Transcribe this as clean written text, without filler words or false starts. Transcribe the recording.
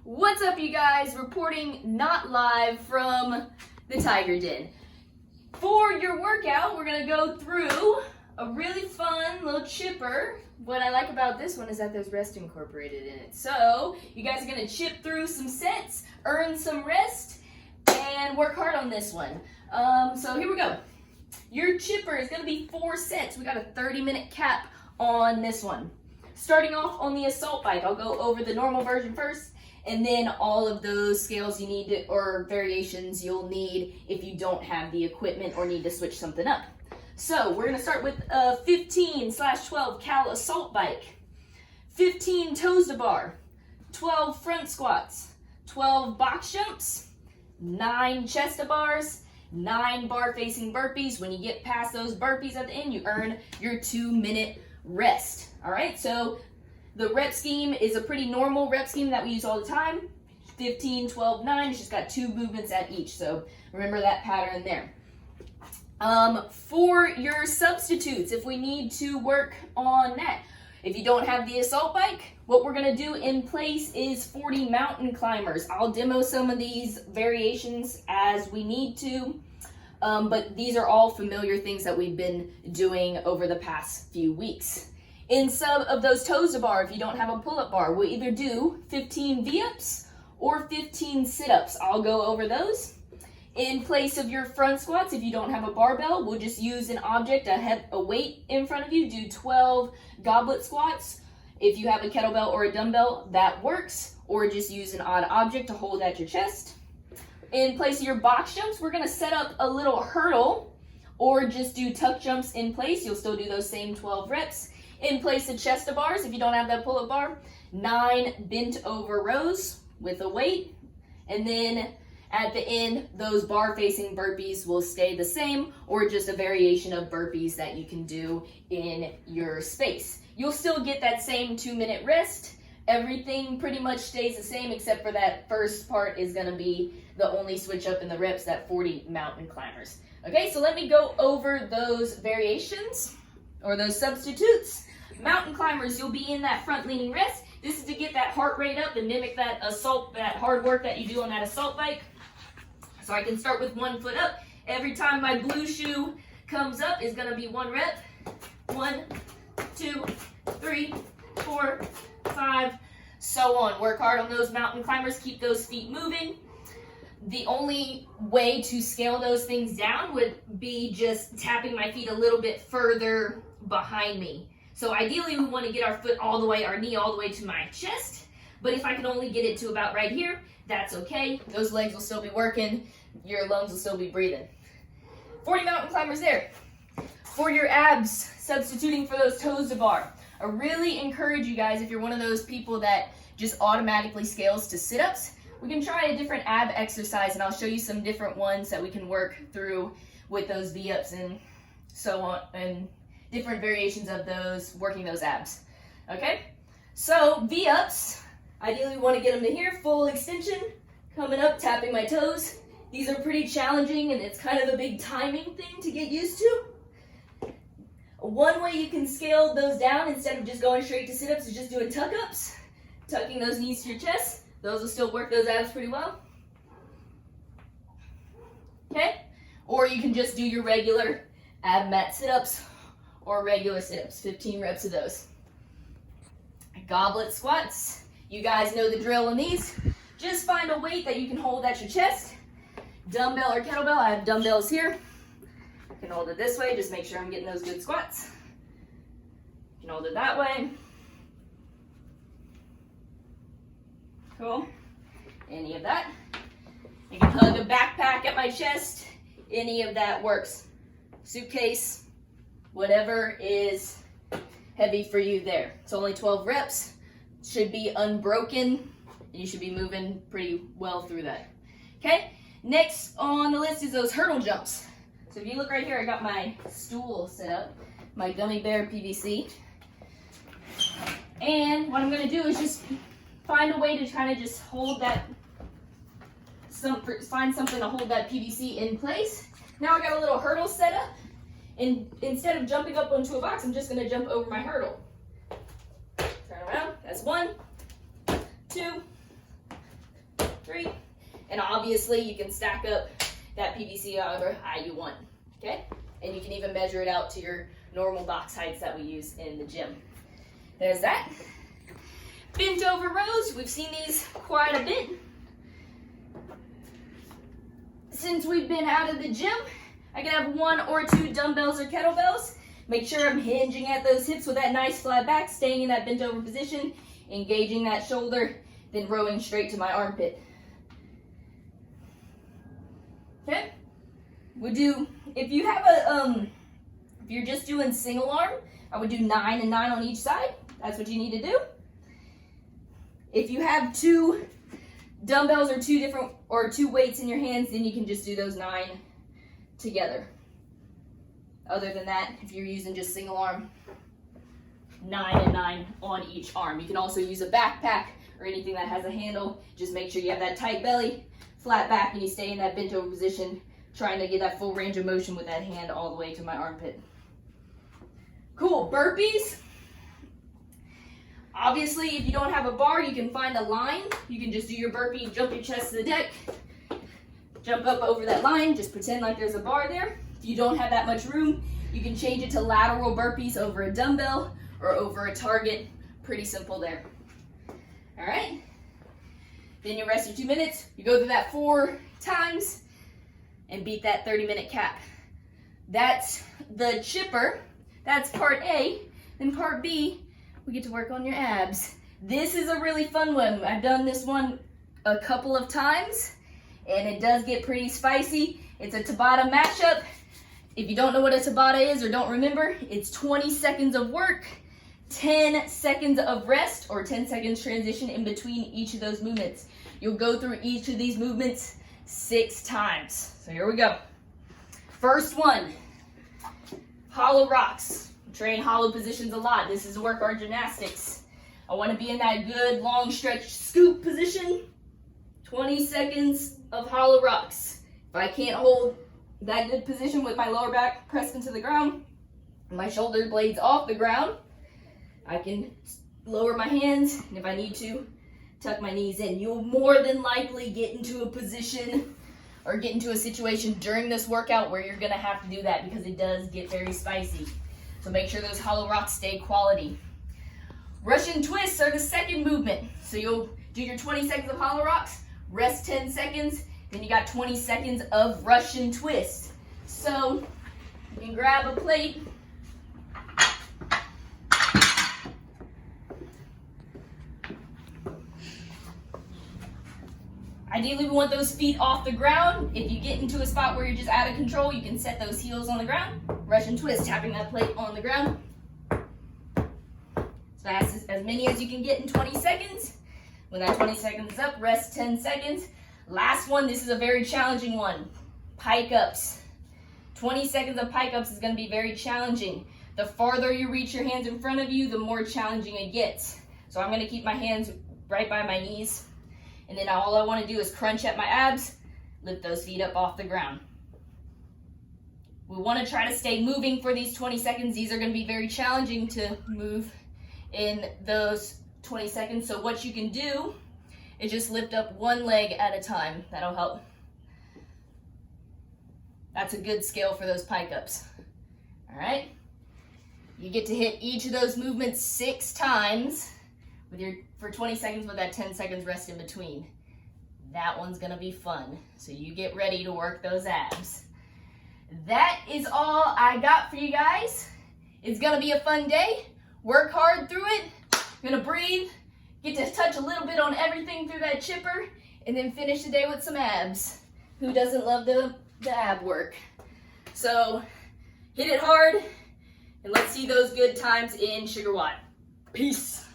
What's up, you guys? Reporting not live from the Tiger Den. For your workout, we're gonna go through a really fun little chipper. What I like about this one is that there's rest incorporated in it. So you guys are gonna chip through some sets, earn some rest, and work hard on this one. So here we go. Your chipper is gonna be 4 sets. We got a 30-minute cap on this one. Starting off on the assault bike, I'll go over the normal version first, and then all of those scales you need to, or variations you'll need if you don't have the equipment or need to switch something up. So we're gonna start with a 15/12 cal assault bike, 15 toes to bar, 12 front squats, 12 box jumps, 9 chest to bars, 9 bar facing burpees. When you get past those burpees at the end, you earn your 2-minute rest. All right, so the rep scheme is a pretty normal rep scheme that we use all the time. 15, 12, 9, it's just got 2 movements at each. So remember that pattern there. For your substitutes, if we need to work on that, if you don't have the assault bike, what we're gonna do in place is 40 mountain climbers. I'll demo some of these variations as we need to, but these are all familiar things that we've been doing over the past few weeks. In some of those toes to bar, if you don't have a pull-up bar, we'll either do 15 V-ups or 15 sit-ups. I'll go over those. In place of your front squats, if you don't have a barbell, we'll just use an object, a weight in front of you. Do 12 goblet squats. If you have a kettlebell or a dumbbell, that works. Or just use an odd object to hold at your chest. In place of your box jumps, we're gonna set up a little hurdle or just do tuck jumps in place. You'll still do those same 12 reps. In place of chest to bars, if you don't have that pull-up bar, 9 bent over rows with a weight. And then at the end, those bar facing burpees will stay the same, or just a variation of burpees that you can do in your space. You'll still get that same 2-minute rest. Everything pretty much stays the same except for that first part is gonna be the only switch up in the reps, that 40 mountain climbers. Okay, so let me go over those variations or those substitutes. Mountain climbers, you'll be in that front leaning rest. This is to get that heart rate up and mimic that assault, that hard work that you do on that assault bike. So I can start with 1 foot up. Every time my blue shoe comes up is gonna be 1 rep. 1, 2, 3, 4, 5, so on. Work hard on those mountain climbers, keep those feet moving. The only way to scale those things down would be just tapping my feet a little bit further behind me. So ideally we want to get our foot all the way, our knee all the way to my chest, but if I can only get it to about right here, that's okay. Those legs will still be working, your lungs will still be breathing. 40 mountain climbers there. For your abs, substituting for those toes to bar. I really encourage you guys, if you're one of those people that just automatically scales to sit-ups, we can try a different ab exercise, and I'll show you some different ones that we can work through with those V-ups and so on, and different variations of those, working those abs. Okay? So V-ups, ideally we want to get them to here, full extension, coming up, tapping my toes. These are pretty challenging and it's kind of a big timing thing to get used to. One way you can scale those down instead of just going straight to sit-ups is just doing tuck-ups, tucking those knees to your chest. Those will still work those abs pretty well. Okay? Or you can just do your regular ab mat sit-ups or regular sit-ups, 15 reps of those. Goblet squats, you guys know the drill on these. Just find a weight that you can hold at your chest. Dumbbell or kettlebell, I have dumbbells here. I can hold it this way, just make sure I'm getting those good squats. You can hold it that way. Cool. Any of that. I can hug a backpack at my chest. Any of that works. Suitcase, whatever is heavy for you there. It's only 12 reps. Should be unbroken. You should be moving pretty well through that. Okay? Next on the list is those hurdle jumps. So if you look right here, I got my stool set up, my gummy bear PVC. And what I'm going to do is just find a way to kind of just hold that, find something to hold that PVC in place. Now I got a little hurdle set up, and instead of jumping up onto a box, I'm just going to jump over my hurdle. Turn around, that's 1, 2, 3. And obviously you can stack up that PVC however high you want, okay? And you can even measure it out to your normal box heights that we use in the gym. There's that. Bent over rows, we've seen these quite a bit. Since we've been out of the gym, I can have 1 or 2 dumbbells or kettlebells. Make sure I'm hinging at those hips with that nice flat back, staying in that bent over position, engaging that shoulder, then rowing straight to my armpit. Okay? We do, if you have a, if you're just doing single arm, I would do 9 and 9 on each side. That's what you need to do. If you have 2 dumbbells or 2 weights in your hands, then you can just do those 9 together. Other than that, if you're using just single arm, 9 and 9 on each arm. You can also use a backpack or anything that has a handle. Just make sure you have that tight belly, flat back, and you stay in that bent over position, trying to get that full range of motion with that hand all the way to my armpit. Cool, burpees. Obviously, if you don't have a bar, you can find a line. You can just do your burpee, jump your chest to the deck, jump up over that line, just pretend like there's a bar there. If you don't have that much room, you can change it to lateral burpees over a dumbbell or over a target. Pretty simple there. All right. Then you rest your 2 minutes. You go through that 4 times and beat that 30-minute cap. That's the chipper. That's part A. Then part B, we get to work on your abs. This is a really fun one. I've done this one a couple of times, and it does get pretty spicy. It's a Tabata mashup. If you don't know what a Tabata is or don't remember, it's 20 seconds of work, 10 seconds of rest, or 10 seconds transition in between each of those movements. You'll go through each of these movements 6 times. So here we go. First one, hollow rocks. We train hollow positions a lot. This is work our gymnastics. I want to be in that good long stretch scoop position. 20 seconds of hollow rocks. If I can't hold that good position with my lower back pressed into the ground, my shoulder blades off the ground, I can lower my hands, and if I need to, tuck my knees in. You'll more than likely get into a position or get into a situation during this workout where you're gonna have to do that because it does get very spicy. So make sure those hollow rocks stay quality. Russian twists are the second movement. So you'll do your 20 seconds of hollow rocks, rest 10 seconds, then you got 20 seconds of Russian twist. So you can grab a plate. Ideally, we want those feet off the ground. If you get into a spot where you're just out of control, you can set those heels on the ground. Russian twist, tapping that plate on the ground. As fast as many as you can get in 20 seconds. When that 20 seconds is up, rest 10 seconds. Last one, this is a very challenging one. Pike ups. 20 seconds of pike ups is going to be very challenging. The farther you reach your hands in front of you, the more challenging it gets. So I'm going to keep my hands right by my knees. And then all I want to do is crunch at my abs, lift those feet up off the ground. We want to try to stay moving for these 20 seconds. These are going to be very challenging to move in those 20 seconds. So what you can do is just lift up one leg at a time. That'll help. That's a good scale for those pike ups. All right. You get to hit each of those movements 6 times for 20 seconds with that 10 seconds rest in between. That one's gonna be fun. So you get ready to work those abs. That is all I got for you guys. It's gonna be a fun day. Work hard through it. You're gonna breathe, get to touch a little bit on everything through that chipper, and then finish the day with some abs. Who doesn't love the ab work? So hit it hard, and let's see those good times in Sugar Watt. Peace.